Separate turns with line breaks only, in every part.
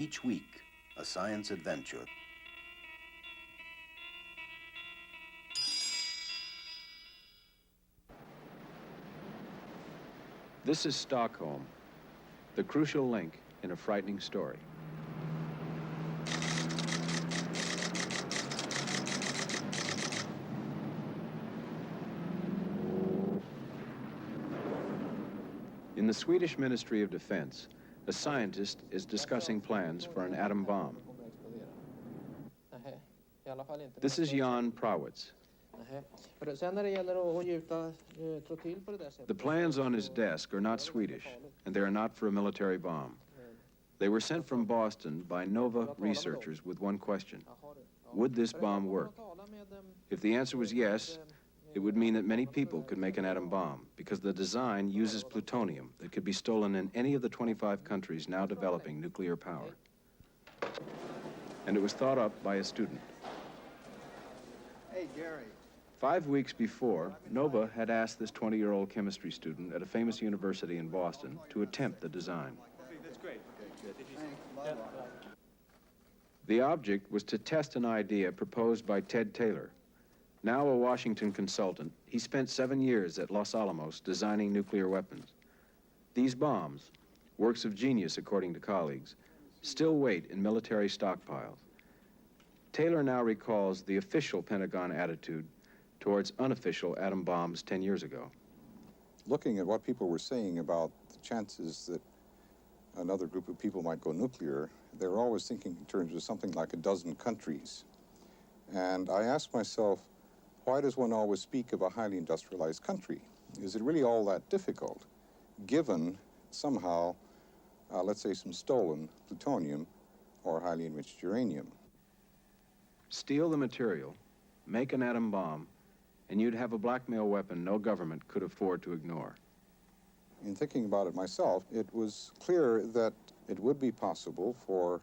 Each week, a science adventure.
This is Stockholm, the crucial link in a frightening story. In the Swedish Ministry of Defense, a scientist is discussing plans for an atom bomb. This is Jan Prawitz. The plans on his desk are not Swedish, and they are not for a military bomb. They were sent from Boston by Nova researchers with one question: would this bomb work? If the answer was yes, it would mean that many people could make an atom bomb, because the design uses plutonium that could be stolen in any of the 25 countries now developing nuclear power. And it was thought up by a student.
Hey, Gary.
5 weeks before, Nova had asked this 20-year-old chemistry student at a famous university in Boston to attempt the design.
Okay, that's great.
The object was to test an idea proposed by Ted Taylor. Now a Washington consultant, he spent 7 years at Los Alamos designing nuclear weapons. These bombs, works of genius according to colleagues, still wait in military stockpiles. Taylor now recalls the official Pentagon attitude towards unofficial atom bombs 10 years ago.
Looking at what people were saying about the chances that another group of people might go nuclear, they were always thinking in terms of something like a dozen countries. And I asked myself, why does one always speak of a highly industrialized country? Is it really all that difficult, given somehow, let's say, some stolen plutonium or highly enriched uranium?
Steal the material, make an atom bomb, and you'd have a blackmail weapon no government could afford to ignore.
In thinking about it myself, it was clear that it would be possible for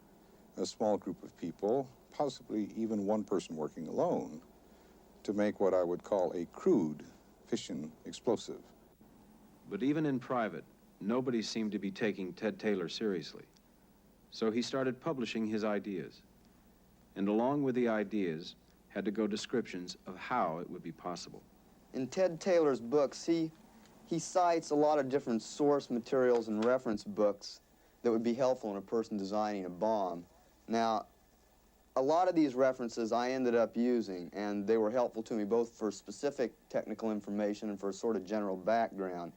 a small group of people, possibly even one person working alone, to make what I would call a crude fission explosive.
But even in private, nobody seemed to be taking Ted Taylor seriously. So he started publishing his ideas. And along with the ideas had to go descriptions of how it would be possible.
In Ted Taylor's books, he cites a lot of different source materials and reference books that would be helpful in a person designing a bomb. Now, a lot of these references I ended up using, and they were helpful to me both for specific technical information and for a sort of general background.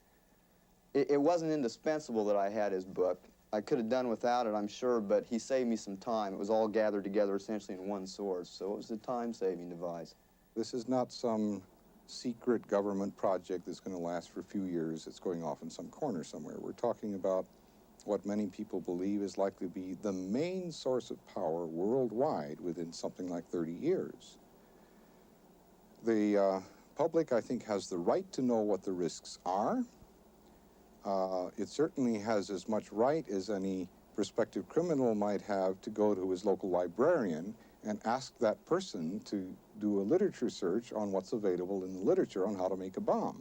It wasn't indispensable that I had his book. I could have done without it, I'm sure, but he saved me some time. It was all gathered together essentially in one source, so it was a time-saving device.
This is not some secret government project that's going to last for a few years. It's going off in some corner somewhere. We're talking about what many people believe is likely to be the main source of power worldwide within something like 30 years. The public, I think, has the right to know what the risks are. It certainly has as much right as any prospective criminal might have to go to his local librarian and ask that person to do a literature search on what's available in the literature on how to make a bomb.